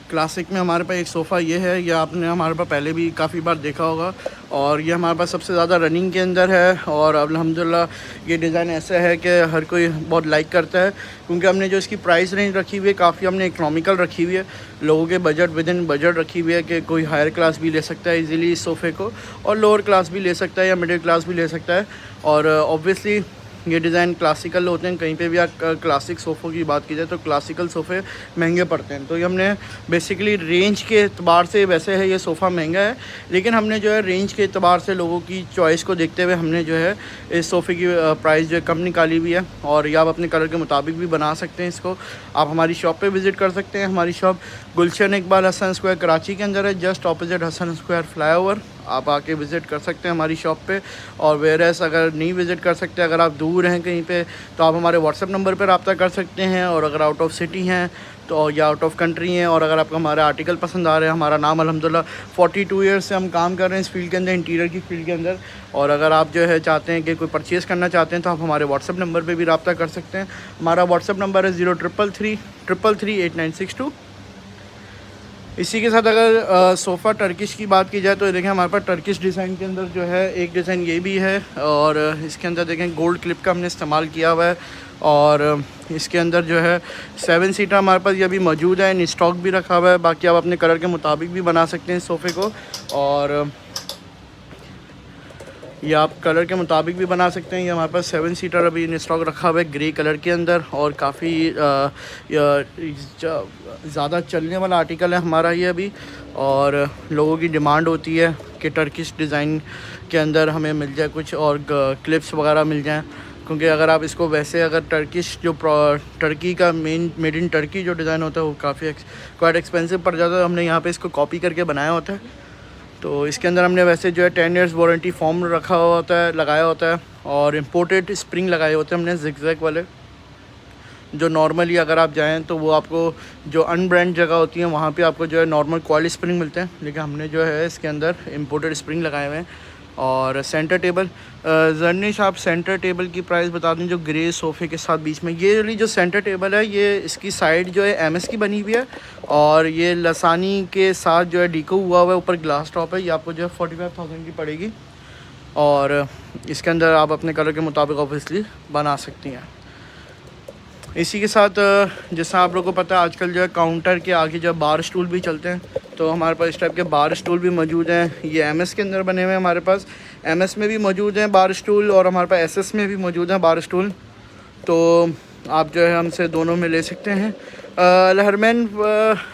क्लासिक में हमारे पास एक सोफ़ा ये है, ये आपने हमारे पास पहले भी काफ़ी बार देखा होगा, और ये हमारे पास सबसे ज़्यादा रनिंग के अंदर है। और अल्हम्दुलिल्लाह ये डिज़ाइन ऐसा है कि हर कोई बहुत लाइक करता है, क्योंकि हमने जो इसकी प्राइस रेंज रखी हुई है काफ़ी हमने इकनॉमिकल रखी हुई है, लोगों के बजट विद इन बजट रखी हुई है कि कोई हायर क्लास भी ले सकता है इजीली इस सोफ़े को, और लोअर क्लास भी ले सकता है या मिडिल क्लास भी ले सकता है। और ऑब्वियसली ये डिज़ाइन क्लासिकल होते हैं। कहीं पे भी आप क्लासिक सोफ़ों की बात की जाए तो क्लासिकल सोफ़े महंगे पड़ते हैं, तो ये हमने बेसिकली रेंज के अतबार से, वैसे है ये सोफ़ा महंगा है, लेकिन हमने जो है रेंज के अतबार से लोगों की चॉइस को देखते हुए हमने जो है इस सोफ़े की प्राइस जो है कम निकाली हुई है। और ये आप अपने कलर के मुताबिक भी बना सकते हैं इसको। आप हमारी शॉप पे विज़िट कर सकते हैं। हमारी शॉप गुलशन इकबाल हसन स्क्वायर कराची के अंदर है, just opposite Hasan Square flyover. आप आके विज़िट कर सकते हैं हमारी शॉप पे। और वेरएस अगर नहीं विज़िट कर सकते, अगर आप दूर हैं कहीं पे, तो आप हमारे व्हाट्सएप नंबर पर रब्ता कर सकते हैं। और अगर आउट ऑफ सिटी हैं तो, या आउट ऑफ कंट्री हैं, और अगर आपको हमारे आर्टिकल पसंद आ रहे हैं, हमारा नाम अल्हम्दुलिल्लाह 42 ईयर्स से हम काम कर रहे हैं इस फील्ड के अंदर, इंटीरियर की फील्ड के अंदर। और अगर आप जो है चाहते हैं कि कोई परचेज़ करना चाहते हैं, तो आप हमारे व्हाट्सएप नंबर पर भी रब्ता कर सकते हैं। हमारा व्हाट्सएप नंबर है 0333338962। इसी के साथ अगर सोफ़ा टर्किश की बात की जाए, तो देखें हमारे पास टर्किश डिज़ाइन के अंदर जो है एक डिज़ाइन ये भी है, और इसके अंदर देखें गोल्ड क्लिप का हमने इस्तेमाल किया हुआ है। और इसके अंदर जो है 7 सीटर हमारे पास ये भी मौजूद है, इन स्टॉक भी रखा हुआ है। बाकी आप अपने कलर के मुताबिक भी बना सकते हैं इस सोफ़े को, और ये आप कलर के मुताबिक भी बना सकते हैं। ये हमारे पास 7 सीटर अभी इन स्टॉक रखा हुआ है ग्रे कलर के अंदर, और काफ़ी ज़्यादा चलने वाला आर्टिकल है हमारा ये अभी। और लोगों की डिमांड होती है कि टर्किश डिज़ाइन के अंदर हमें मिल जाए कुछ, और क्लिप्स वगैरह मिल जाएँ, क्योंकि अगर आप इसको वैसे अगर टर्किश जो टर्की का मेड इन टर्की जो डिज़ाइन होता है वो काफ़ी क्वाइट एक्सपेंसिव पड़ जाता है। हमने यहाँ पे इसको कॉपी करके बनाया होता है। तो इसके अंदर हमने वैसे जो है 10 ईयर्स वारंटी फॉर्म रखा हुआ होता है, लगाया होता है, और इम्पोर्टेड स्प्रिंग लगाए होते हैं हमने जिगजैग वाले, जो नॉर्मली अगर आप जाएं तो वो आपको जो अनब्रांड जगह होती है वहाँ पे आपको जो है नॉर्मल कॉइल स्प्रिंग मिलते हैं, लेकिन हमने जो है इसके अंदर इम्पोर्टेड स्प्रिंग लगाए हुए हैं। और सेंटर टेबल, जर्निश आप सेंटर टेबल की प्राइस बता दें, जो ग्रे सोफ़े के साथ बीच में ये वाली जो सेंटर टेबल है, ये इसकी साइड जो है एमएस की बनी हुई है, और ये लसानी के साथ जो है डीको हुआ हुआ है, ऊपर ग्लास टॉप है। ये आपको जो है 45,000 की पड़ेगी, और इसके अंदर आप अपने कलर के मुताबिक ऑब्वियसली बना सकती हैं। इसी के साथ जैसा आप लोगों को पता है आजकल जो है काउंटर के आगे जो बार स्टूल भी चलते हैं, तो हमारे पास इस टाइप के बार स्टूल भी मौजूद हैं। ये एमएस के अंदर बने हुए हैं, हमारे पास एमएस में भी मौजूद हैं बार स्टूल, और हमारे पास एसएस में भी मौजूद हैं बार स्टूल। तो आप जो है हमसे दोनों में ले सकते हैं। लहरमैन,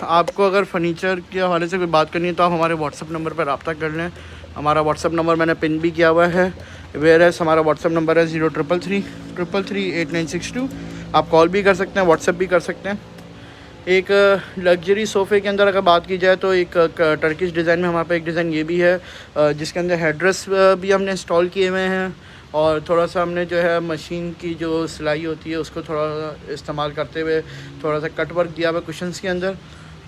आपको अगर फर्नीचर के हवाले से कोई बात करनी है तो आप हमारे व्हाट्सअप नंबर पर रब्ता कर लें। हमारा व्हाट्सअप नंबर मैंने पिन भी किया हुआ है, वेयरएस हमारा व्हाट्सअप नंबर है 0333338962। आप कॉल भी कर सकते हैं, व्हाट्सएप भी कर सकते हैं। एक लग्जरी सोफ़े के अंदर अगर बात की जाए तो एक टर्किश डिज़ाइन में हमारे पास एक डिज़ाइन ये भी है, जिसके अंदर हेडरेस्ट भी हमने इंस्टॉल किए हुए हैं, और थोड़ा सा हमने जो है मशीन की जो सिलाई होती है उसको थोड़ा इस्तेमाल करते हुए थोड़ा सा कट वर्क दिया हुआ है कुशन्स के अंदर।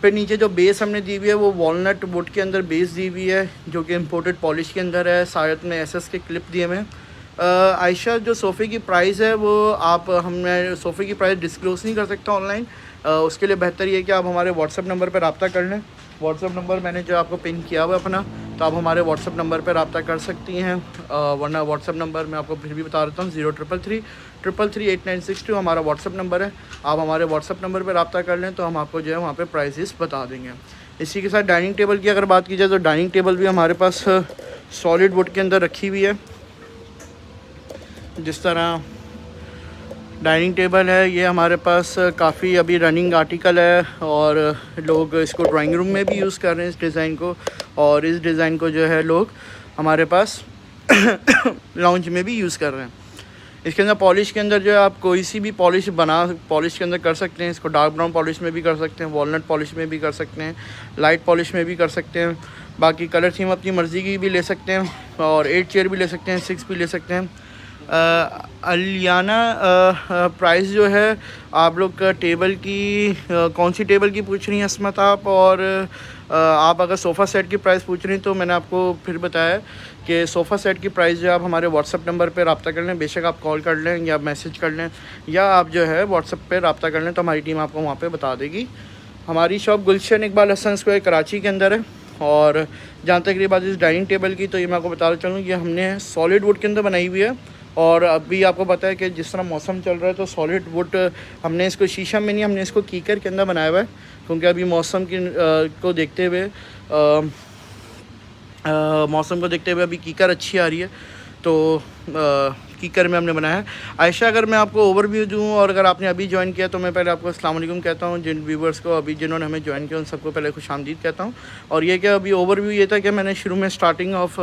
फिर नीचे जो बेस हमने दी हुई है वो वॉलनट वुड के अंदर बेस दी हुई है, जो कि इम्पोर्टेड पॉलिश के अंदर है। साथ में एसएस के क्लिप दिए हुए हैं। आयशा, जो सोफ़े की प्राइस है वो आप, हमने सोफ़े की प्राइस डिस्क्लोज़ नहीं कर सकता ऑनलाइन, उसके लिए बेहतर ये है कि आप हमारे व्हाट्सअप नंबर पर रब्ता कर लें। व्हाट्सअप नंबर मैंने जो आपको पिन किया हुआ है अपना, तो आप हमारे व्हाट्सअप नंबर पर रब्ता कर सकती हैं। वरना व्हाट्सअप नंबर मैं आपको फिर भी बता देता हूँ, 0333338962 हमारा व्हाट्सअप नंबर है। आप हमारे व्हाट्सअप नंबर पर रब्ता कर लें तो हम आपको जो है वहाँ पे प्राइसेस बता देंगे। इसी के साथ डाइनिंग टेबल की अगर बात की जाए तो डाइनिंग टेबल भी हमारे पास सॉलिड वुड के अंदर रखी हुई है। जिस तरह डाइनिंग टेबल है, ये हमारे पास काफ़ी अभी रनिंग आर्टिकल है और लोग इसको ड्राइंग रूम में भी यूज़ कर रहे हैं इस डिज़ाइन को, और इस डिज़ाइन को जो है लोग हमारे पास लाउंज में भी यूज़ कर रहे हैं। इसके अंदर पॉलिश के अंदर जो है आप कोई सी भी पॉलिश के अंदर कर सकते हैं। इसको डार्क ब्राउन पॉलिश में भी कर सकते हैं, वॉलनट पॉलिश में भी कर सकते हैं, लाइट पॉलिश में भी कर सकते हैं। बाकी कलर थीम अपनी मर्ज़ी की भी ले सकते हैं, और 8 चेयर भी ले सकते हैं, 6 भी ले सकते हैं। अलियाना प्राइस जो है आप लोग का टेबल की कौन सी टेबल की पूछ रही हैं असमत आप, और आप अगर सोफ़ा सेट की प्राइस पूछ रही हैं तो मैंने आपको फिर बताया कि सोफ़ा सेट की प्राइस जो आप हमारे व्हाट्सअप नंबर पर रब्ता कर लें, बेशक आप कॉल कर लें या मैसेज कर लें या आप जो है व्हाट्सअप पर रब्ता कर लें तो हमारी टीम आपको वहाँ पर बता देगी। हमारी शॉप गुलशन इकबाल हसन स्क्वायर कराची के अंदर है। और जहाँ तक रही बात इस डाइनिंग टेबल की, तो ये मैं आपको बताना चलूँ, ये हमने सॉलिड वुड के अंदर बनाई हुई है। और अभी आपको पता है कि जिस तरह मौसम चल रहा है तो सॉलिड वुड हमने इसको शीशम में नहीं, हमने इसको कीकर के अंदर बनाया हुआ है, क्योंकि अभी मौसम को देखते हुए अभी कीकर अच्छी आ रही है, तो कीकर में हमने बनाया है। आयशा, अगर मैं आपको ओवरव्यू दूँ और अगर आपने अभी ज्वाइन किया तो मैं पहले आपको अस्सलाम वालेकुम कहता हूँ। जिन व्यूवर्स को अभी जिन्होंने हमें ज्वाइन किया उन सबको पहले खुशामदीद कहता हूँ। और ये क्या अभी ओवरव्यू ये था कि मैंने शुरू में स्टार्टिंग ऑफ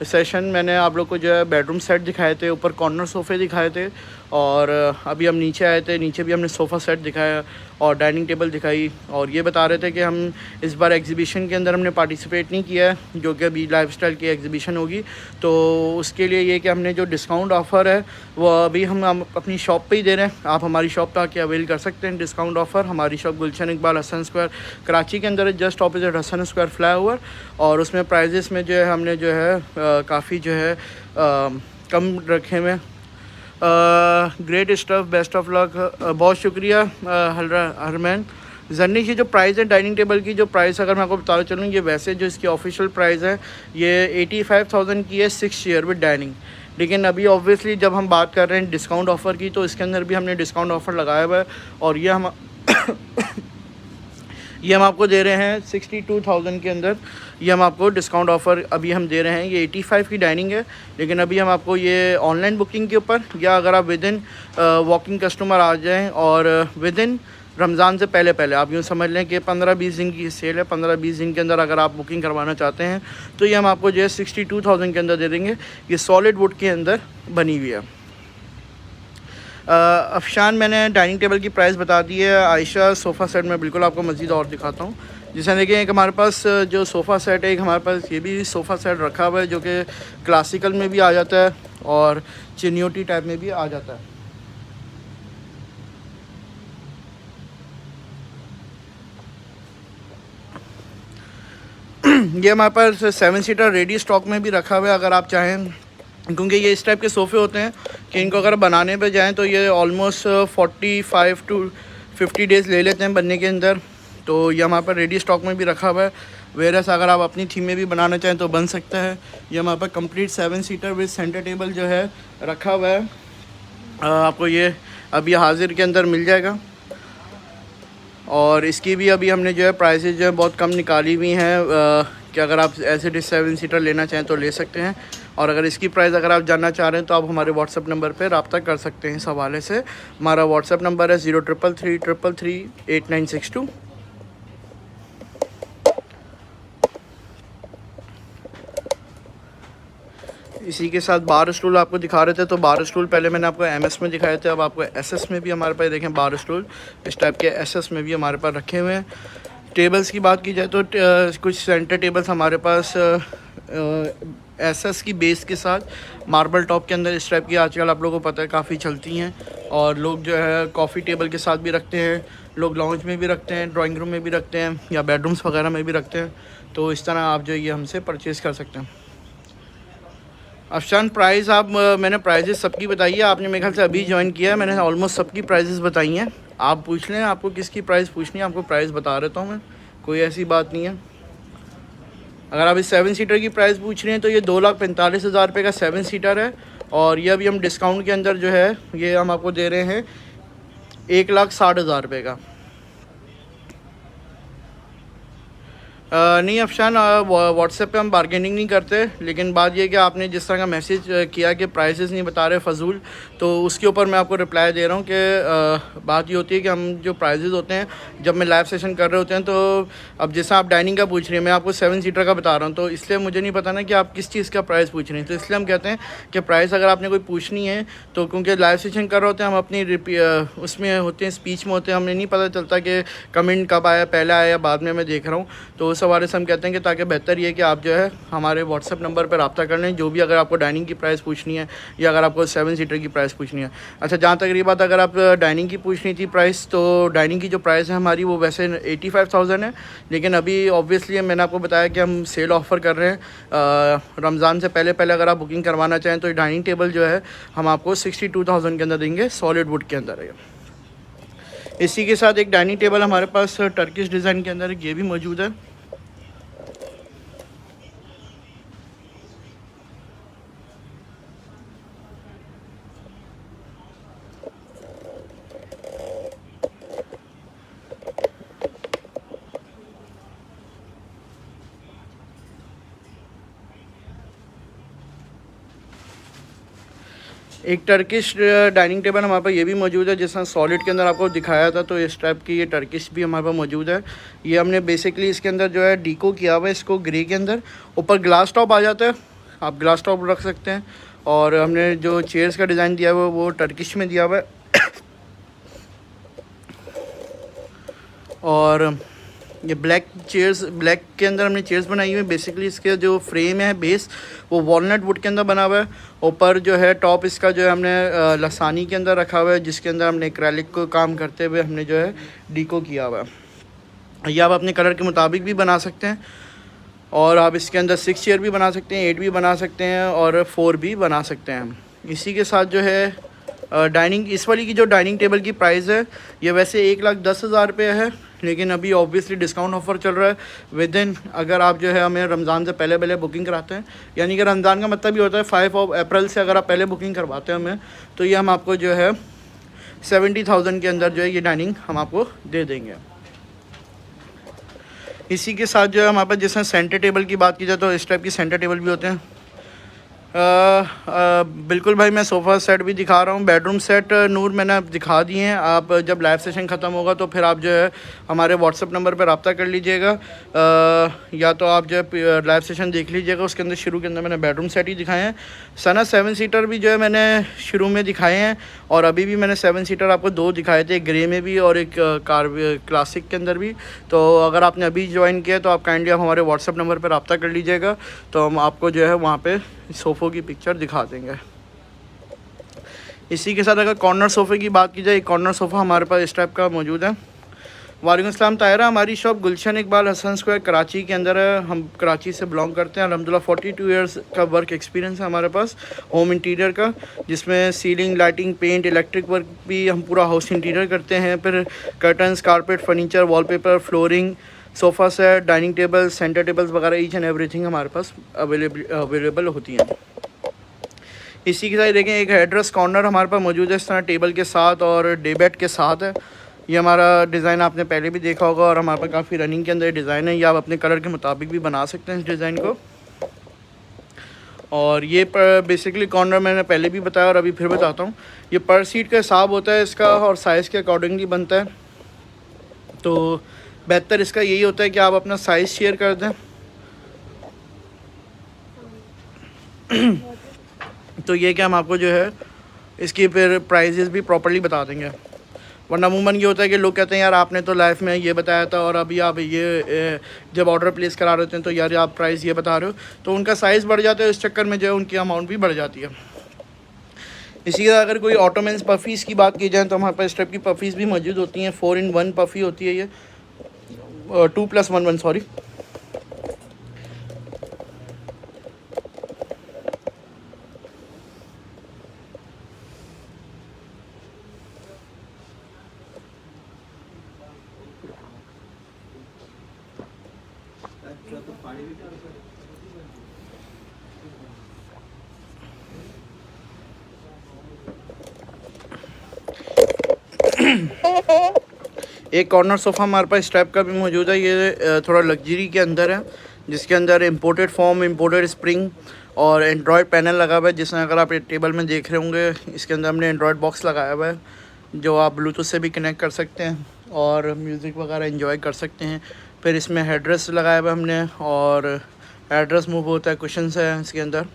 सेशन मैंने आप लोग को जो है बेडरूम सेट दिखाए थे, ऊपर कॉर्नर सोफ़े दिखाए थे, और अभी हम नीचे आए थे, नीचे भी हमने सोफ़ा सेट दिखाया और डाइनिंग टेबल दिखाई, और ये बता रहे थे कि हम इस बार एग्ज़िबिशन के अंदर हमने पार्टिसिपेट नहीं किया है, जो कि अभी लाइफस्टाइल की एग्ज़िबिशन होगी, तो उसके लिए ये कि हमने जो डिस्काउंट ऑफ़र है वो अभी हम अपनी शॉप पे ही दे रहे हैं। आप हमारी शॉप पे आके अवेल कर सकते हैं डिस्काउंट ऑफ़र। हमारी शॉप गुलशन इकबाल हसन स्क्वायर कराची के अंदर है, just opposite Hasan Square flyover, और उसमें प्राइजेस में जो है हमने जो है काफ़ी जो है कम रखे हुए। Great stuff, best of luck, बहुत शुक्रिया हरमैन जन्नी की। जो प्राइस है डाइनिंग टेबल की, जो प्राइस अगर मैं आपको बताना चलूँ, ये वैसे जो इसकी ऑफिशियल प्राइस है ये 85,000 की है 6 चेयर विद डाइनिंग। लेकिन अभी ऑब्वियसली जब हम बात कर रहे हैं डिस्काउंट ऑफ़र की, तो इसके अंदर भी हमने डिस्काउंट ऑफ़र लगाया हुआ है, और ये हम आपको दे रहे हैं 62,000 के अंदर। ये हम आपको डिस्काउंट ऑफ़र अभी हम दे रहे हैं। ये 85 की डाइनिंग है, लेकिन अभी हम आपको ये ऑनलाइन बुकिंग के ऊपर, या अगर आप विद इन वॉकिंग कस्टमर आ जाएं और विद इन रमज़ान से पहले आप यूँ समझ लें कि 15-20 दिन की सेल है, 15-20 दिन के अंदर अगर आप बुकिंग करवाना चाहते हैं तो ये हम आपको जो है 62,000 के अंदर दे देंगे। ये सॉलिड वुड के अंदर बनी हुई है। अफशान, मैंने डाइनिंग टेबल की प्राइस बता दी है। आयशा, सोफ़ा सेट में बिल्कुल आपको मज़ीद और दिखाता हूँ। जैसे देखिए, एक हमारे पास जो सोफ़ा सेट है, एक हमारे पास ये भी सोफ़ा सेट रखा हुआ है जो कि क्लासिकल में भी आ जाता है और चिनियोटी टाइप में भी आ जाता है। ये हमारे पास 7 सीटर रेडी स्टॉक में भी रखा हुआ है अगर आप चाहें, क्योंकि ये इस टाइप के सोफ़े होते हैं कि इनको अगर बनाने पे जाएं तो ये ऑलमोस्ट 45 to 50 डेज़ ले लेते हैं बनने के अंदर। तो ये हमारे पास रेडी स्टॉक में भी रखा हुआ है। वेरस अगर आप अपनी थीम में भी बनाना चाहें तो बन सकता है। ये हमारे पास complete 7 seater with centre table जो है रखा हुआ है। आपको ये अभी हाजिर के अंदर मिल जाएगा, और इसकी भी अभी हमने जो है प्राइसेस जो है बहुत कम निकाली हुई हैं कि अगर आप ऐसे 7 सीटर लेना चाहें तो ले सकते हैं। और अगर इसकी प्राइस अगर आप जानना चाह रहे हैं तो आप हमारे व्हाट्सअप नंबर पे रब्ता कर सकते हैं इस हवाले से। हमारा व्हाट्सअप नंबर है 0333338962। इसी के साथ बार स्टूल आपको दिखा रहे थे, तो बार स्टूल पहले मैंने आपको MS में दिखाए थे, अब आपको SS में भी हमारे पास देखें बार स्टूल इस टाइप के SS में भी हमारे पास रखे हुए हैं। टेबल्स की बात की जाए तो कुछ सेंटर टेबल्स हमारे पास SS की बेस के साथ मार्बल टॉप के अंदर इस टाइप की आजकल आप लोगों को पता है काफ़ी चलती हैं, और लोग जो है कॉफ़ी टेबल के साथ भी रखते हैं, लोग लाउंज में भी रखते हैं, ड्राइंग रूम में भी रखते हैं, या बेडरूम्स वगैरह में भी रखते हैं। तो इस तरह आप जो ये हमसे परचेज़ कर सकते हैं। अफशान, प्राइस मैंने प्राइजेस सबकी बताई है। आपने मेरे ख्याल से अभी ज्वाइन किया है, मैंने ऑलमोस्ट सबकी प्राइजेस बताई हैं। आप पूछ लें, आपको किसकी प्राइस पूछनी है, आपको प्राइस बता देता हूँ मैं, कोई ऐसी बात नहीं है। अगर आप इस 7 सीटर की प्राइस पूछ रहे हैं तो ये 2,45,000 रुपये का 7 सीटर है। और ये अभी हम डिस्काउंट के अंदर जो है ये हम आपको दे रहे हैं 1,60,000 रुपये का। नहीं अफशान, व्हाट्सएप पे हम बारगेनिंग नहीं करते, लेकिन बात ये कि आपने जिस तरह का मैसेज किया कि प्राइसेस नहीं बता रहे फजूल, तो उसके ऊपर मैं आपको रिप्लाई दे रहा हूँ कि बात ये होती है कि हम जो प्राइसेस होते हैं जब मैं लाइव सेशन कर रहे होते हैं, तो अब जैसा आप डाइनिंग का पूछ रही हैं, मैं आपको 7 सीटर का बता रहा हूँ, तो इसलिए मुझे नहीं पता ना कि आप किस चीज़ का प्राइस पूछ रहे हैं, तो इसलिए हम कहते हैं कि प्राइस अगर आपने कोई पूछनी है तो, क्योंकि लाइव सेशन कर रहे होते हैं हम, अपनी उसमें होते हैं, स्पीच में होते हैं, हमें नहीं पता चलता कि कमेंट कब आया, पहले आया या बाद में मैं देख रहा हूँ, तो उस हवाले से हम कहते हैं कि ताकि बेहतर ये कि आप जो है हमारे व्हाट्सअप नंबर पर रब्ता कर लें, जो भी अगर आपको डाइनिंग की प्राइस पूछनी है या अगर आपको 7 सीटर की प्राइस पूछनी है। अच्छा, जहाँ तक ये बात अगर आप डाइनिंग की पूछनी थी प्राइस, तो डाइनिंग की जो प्राइस है हमारी वो वैसे 85,000 है, लेकिन अभी ऑब्वियसली मैंने आपको बताया कि हम सेल ऑफ़र कर रहे हैं। रमज़ान से पहले पहले अगर आप बुकिंग करवाना चाहें तो डाइनिंग टेबल जो है हम आपको 62,000 के अंदर देंगे, सॉलिड वुड के अंदर है। इसी के साथ एक डाइनिंग टेबल हमारे पास टर्किश डिज़ाइन के अंदर ये भी मौजूद है। एक टर्किश डाइनिंग टेबल हमारे पास ये भी मौजूद है, जिसमें सॉलिड के अंदर आपको दिखाया था, तो इस टाइप की ये टर्किश भी हमारे पास मौजूद है। ये हमने बेसिकली इसके अंदर जो है डीको किया हुआ है, इसको ग्रे के अंदर, ऊपर ग्लास टॉप आ जाता है, आप ग्लास टॉप रख सकते हैं। और हमने जो चेयर्स का डिज़ाइन दिया हुआ है वो टर्किश में दिया हुआ है। और ये ब्लैक के अंदर हमने चेयर्स बनाई हुई है। बेसिकली इसके जो फ्रेम है बेस वो वॉलनट वुड के अंदर बना हुआ है। ऊपर जो है टॉप इसका जो है हमने लसानी के अंदर रखा हुआ है, जिसके अंदर हमने एक्रेलिक को काम करते हुए हमने जो है डीको किया हुआ है। ये आप अपने कलर के मुताबिक भी बना सकते हैं, और आप इसके अंदर 6 चेयर भी बना सकते हैं, 8 भी बना सकते हैं और 4 भी बना सकते हैं। इसी के साथ जो है डाइनिंग, इस वाली की जो डाइनिंग टेबल की प्राइस है ये वैसे 1,10,000 रुपये है, लेकिन अभी ऑब्वियसली डिस्काउंट ऑफ़र चल रहा है विद इन, अगर आप जो है हमें रमज़ान से पहले पहले बुकिंग कराते हैं, यानी कि रमज़ान का मतलब ही होता है 5 अप्रैल से अगर आप पहले बुकिंग करवाते हैं हमें, तो ये हम आपको जो है 70,000 के अंदर जो है ये डाइनिंग हम आपको दे देंगे। इसी के साथ जो है हमारे पास, जैसे सेंटर टेबल की बात की जाए तो इस टाइप की सेंटर टेबल भी होते हैं। बिल्कुल भाई, मैं सोफ़ा सेट भी दिखा रहा हूँ, बेडरूम सेट नूर मैंने आप दिखा दिए हैं। आप जब लाइव सेशन ख़त्म होगा तो फिर आप जो है हमारे व्हाट्सअप नंबर पर रब्ता कर लीजिएगा, या तो आप जो है लाइव सेशन देख लीजिएगा, उसके अंदर शुरू के अंदर मैंने बेडरूम सेट ही दिखाए हैं। सना 7 सीटर भी जो है मैंने शुरू में दिखाए हैं, और अभी भी मैंने 7 सीटर आपको 2 दिखाए थे, एक ग्रे में भी और एक क्लासिक के अंदर भी। तो अगर आपने अभी ज्वाइन किया तो आप काइंडली आप हमारे व्हाट्सअप नंबर पर रब्ता कर लीजिएगा, तो हम आपको जो है वहाँ पर सोफ़ों की पिक्चर दिखा देंगे। इसी के साथ अगर कॉर्नर सोफ़े की बात की जाए, कॉर्नर सोफ़ा हमारे पास इस टाइप का मौजूद है। वालेकुम अस्सलाम ताहिरा, हमारी शॉप गुलशन इकबाल हसन स्क्वायर कराची के अंदर है। हम कराची से बिलोंग करते हैं। अल्हम्दुलिल्लाह 42 इयर्स का वर्क एक्सपीरियंस है हमारे पास होम इंटीरियर का, जिसमें ceiling, lighting, paint, electric work भी हम पूरा हाउस इंटीरियर करते हैं। फिर curtains, carpet, furniture, wallpaper, flooring, sofa set, dining table, centre tables वगैरह ईच एंड एवरीथिंग हमारे पास अवेलेबल होती हैं। इसी के साथ देखें एक हेडरेस्ट कॉर्नर हमारे पास मौजूद है, इस तरह टेबल के साथ और डे बेड के साथ है। ये हमारा डिज़ाइन आपने पहले भी देखा होगा, और हमारे पास काफ़ी रनिंग के अंदर डिज़ाइन है। ये आप अपने कलर के मुताबिक भी बना सकते हैं इस डिज़ाइन को। और ये बेसिकली कॉर्नर मैंने पहले भी बताया और अभी फिर बताता हूँ, ये पर सीट का हिसाब होता है इसका, और साइज़ के अकॉर्डिंगली बनता है। तो बेहतर इसका यही होता है कि आप अपना साइज़ शेयर कर दें। तो ये क्या हम आपको जो है इसकी फिर प्राइजेस भी प्रॉपर्ली बता देंगे, वरना अमूमन ये होता है कि लोग कहते हैं यार आपने तो लाइफ में ये बताया था और अभी आप ये जब ऑर्डर प्लेस करा रहे थे तो यार आप प्राइस ये बता रहे हो, तो उनका साइज़ बढ़ जाता है, इस चक्कर में जो है उनकी अमाउंट भी बढ़ जाती है। इसी तरह अगर कोई ऑटोमेंस पफ़ीज़ की बात की जाए तो हमारे पास इस टाइप की पफ़ीज़ भी मौजूद होती हैं। 4-in-1 पफ़ी होती है ये, 2+1 सॉरी। एक कॉर्नर सोफ़ा हमारे पास इस टाइप का भी मौजूद है। ये थोड़ा लग्जरी के अंदर है, जिसके अंदर इम्पोर्टेड फॉर्म, इम्पोर्टेड स्प्रिंग और एंड्रॉयड पैनल लगा हुआ है। जिसमें अगर आप टेबल में देख रहे होंगे, इसके अंदर हमने एंड्रॉयड बॉक्स लगाया हुआ है जो आप ब्लूटूथ से भी कनेक्ट कर सकते हैं और म्यूज़िक वगैरह एंजॉय कर सकते हैं। फिर इसमें हेडरेस्ट लगाया हुआ है हमने, और हेडरेस्ट मूव होता है, कुशन्स है इसके अंदर,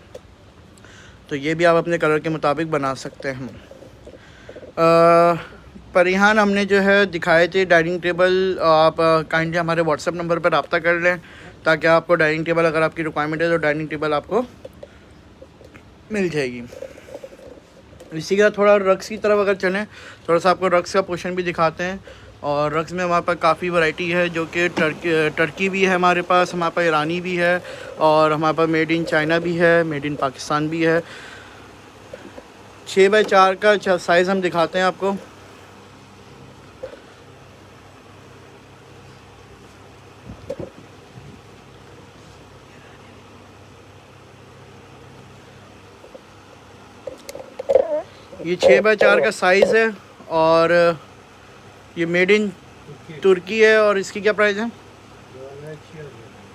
तो ये भी आप अपने कलर के मुताबिक बना सकते हैं। परिहान हमने जो है दिखाए थे डाइनिंग टेबल, आप काइंडली हमारे व्हाट्सएप नंबर पर रब्ता कर लें, ताकि आपको डाइनिंग टेबल, अगर आपकी रिक्वायरमेंट है तो डाइनिंग टेबल आपको मिल जाएगी। इसी का थोड़ा रक्स की तरफ अगर चलें, थोड़ा सा आपको रक्स का पोर्शन भी दिखाते हैं। और रक्स में हमारे पास काफ़ी वैरायटी है, जो कि टर्की भी है हमारे पास ईरानी भी है, और हमारे पास मेड इन चाइना भी है, मेड इन पाकिस्तान भी है। 6x4 का साइज़ हम दिखाते हैं आपको। ये 6x4 का साइज़ है, और ये मेड इन तुर्की है। और इसकी क्या प्राइस है?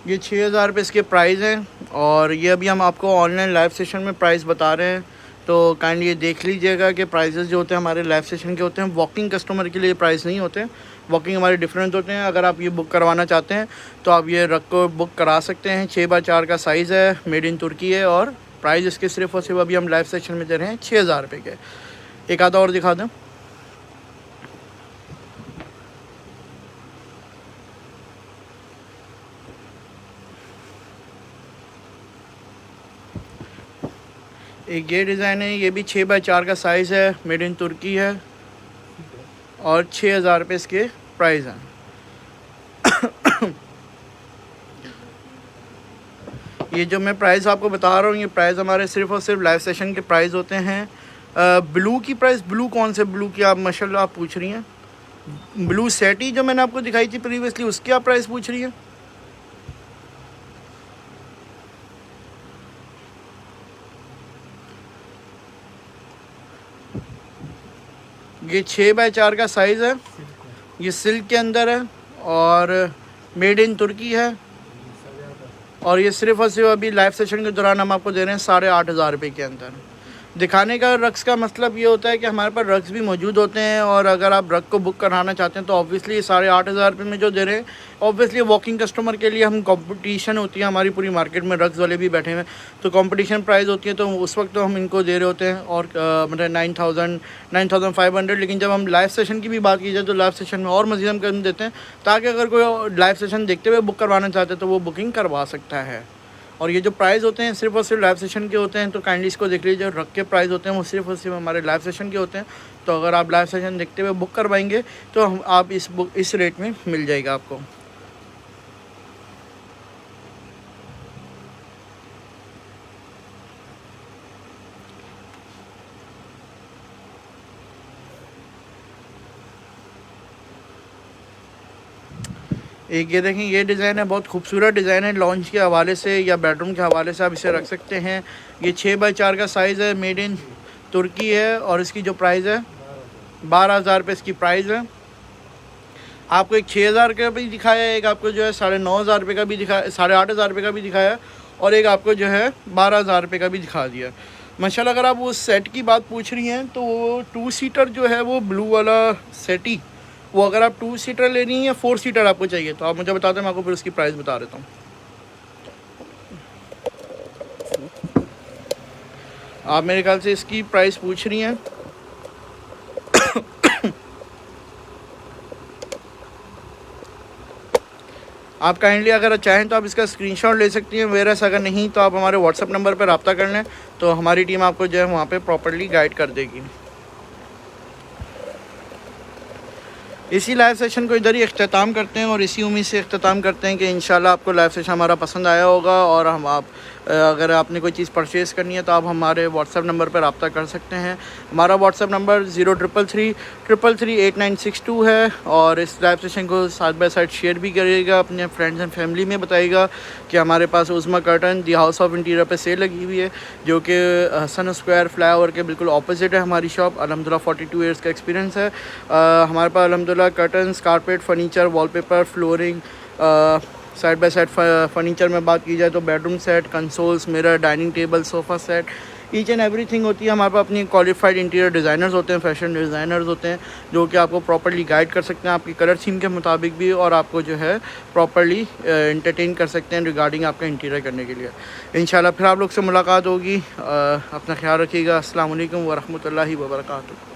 ये 6000 रुपये इसके प्राइस हैं। और ये अभी हम आपको ऑनलाइन लाइव सेशन में प्राइस बता रहे हैं, तो काइंडली ये देख लीजिएगा कि प्राइसेस जो होते हैं हमारे लाइव सेशन के होते हैं, वॉकिंग कस्टमर के लिए प्राइस नहीं होते, वॉकिंग हमारे डिफरेंट होते हैं। अगर आप ये बुक करवाना चाहते हैं तो आप ये रग को बुक करा सकते हैं। 6x4 का साइज़ है, मेड इन तुर्की है, और प्राइस इसके सिर्फ और सिर्फ अभी हम लाइव सेशन में दे रहे हैं 6000 रुपये के। एक आधा और दिखा दें। एक ये डिज़ाइन है, ये भी 6x4 का साइज़ है, मेड इन तुर्की है, और 6000 रुपये इसके प्राइस हैं। ये जो मैं प्राइस आपको बता रहा हूँ, ये प्राइस हमारे सिर्फ और सिर्फ लाइव सेशन के प्राइस होते हैं। ब्लू की प्राइस, ब्लू कौन से ब्लू की आप माशाल्लाह आप पूछ रही हैं? ब्लू सेटी जो मैंने आपको दिखाई थी प्रीवियसली, उसकी आप प्राइस पूछ रही हैं? ये 6x4 का साइज़ है, ये सिल्क के अंदर है, और मेड इन तुर्की है, और ये सिर्फ और सिर्फ अभी लाइव सेशन के दौरान हम आपको दे रहे हैं 8500 रुपये के अंदर। दिखाने का रक्स का मतलब ये होता है कि हमारे पास रक्स भी मौजूद होते हैं, और अगर आप रग को बुक कराना चाहते हैं तो ऑब्वियसली 8500 रुपये में जो दे रहे हैं, ऑब्वियसली वॉकिंग कस्टमर के लिए हम कंपटीशन होती है हमारी पूरी मार्केट में, रग्स वाले भी बैठे हुए हैं, तो कंपटीशन प्राइस होती है, तो उस वक्त तो हम इनको दे रहे होते हैं, और मतलब 9500। लेकिन जब हम लाइव सेशन की भी बात की जाए तो लाइव सेशन में और मज़ीद हम कर देते हैं, ताकि अगर कोई लाइव सेशन देखते हुए बुक करवाना चाहते हैं तो वो बुकिंग करवा सकता है। और ये जो प्राइस होते हैं सिर्फ और सिर्फ लाइव सेशन के होते हैं, तो काइंडली इसको देख लीजिए। रग के प्राइस होते हैं वो सिर्फ और सिर्फ हमारे लाइव सेशन के होते हैं, तो अगर आप लाइव सेशन देखते हुए बुक करवाएंगे तो हम आप इस रेट में मिल जाएगा आपको। एक ये देखें, ये डिज़ाइन है, बहुत खूबसूरत डिज़ाइन है, लॉन्च के हवाले से या बेडरूम के हवाले से आप इसे रख सकते हैं। ये 6x4 का साइज़ है, मेड इन तुर्की है, और इसकी जो प्राइस है 12000 रुपये इसकी प्राइस है। आपको एक 6000 का भी दिखाया, एक आपको जो है 9500 रुपये का भी दिखाया, 8500 रुपये का भी दिखाया, और एक आपको जो है 12000 रुपये का भी दिखा दिया। माशाल्लाह अगर आप उस सेट की बात पूछ रही हैं तो वो 2 सीटर जो है वो ब्लू वाला सेट ही, वो अगर आप 2 सीटर लेनी है या 4 सीटर आपको चाहिए तो आप मुझे बता दें, मैं आपको फिर उसकी प्राइस बता देता हूँ। आप मेरे ख्याल से इसकी प्राइस पूछ रही हैं आप काइंडली अगर चाहें तो आप इसका स्क्रीनशॉट ले सकती हैं, वेरस अगर नहीं तो आप हमारे व्हाट्सअप नंबर पर रब्ता कर लें, तो हमारी टीम आपको जो है वहाँ पे प्रॉपर्ली गाइड कर देगी। इसी लाइव सेशन को इधर ही अख्ताम करते हैं, और इसी उम्मीद से अख्ताम करते हैं कि इंशाल्लाह आपको लाइव सेशन हमारा पसंद आया होगा, और हम आप अगर आपने कोई चीज़ परचेज़ करनी है तो आप हमारे व्हाट्सएप नंबर पर रब्ता कर सकते हैं। हमारा व्हाट्सएप नंबर 0333338962 है। और इस लाइव सेशन को साइड बाय साइड शेयर भी करिएगा, अपने फ्रेंड्स एंड फैमिली में बताइएगा कि हमारे पास Usma curtain the house of interior पे सेल लगी हुई है, जो कि हसन स्क्वायर फ्लाईओवर के बिल्कुल ऑपोजिट है हमारी शॉप। अल्हम्दुलिल्लाह 42 ईयर्स का एक्सपीरियंस है हमारे पास। अल्हम्दुलिल्लाह curtains, carpet, furniture, wallpaper, flooring, side by side furniture में बात की जाए तो bedroom set, consoles, mirror, dining table, sofa set, each and everything होती है हमारे पास। अपनी क्वालिफाइड इंटीरियर डिज़ाइनर्स होते हैं, फैशन डिज़ाइनर्स होते हैं, जो कि आपको प्रॉपर्ली गाइड कर सकते हैं आपकी कलर थीम के मुताबिक भी, और आपको जो है प्रॉपर्ली एंटरटेन कर सकते हैं रिगार्डिंग आपका इंटीरियर करने के लिए। इंशाल्लाह फिर आप लोग से मुलाकात होगी। अपना ख्याल रखिएगा। अस्सलाम वालेकुम व रहमतुल्लाहि व बरकातुहू।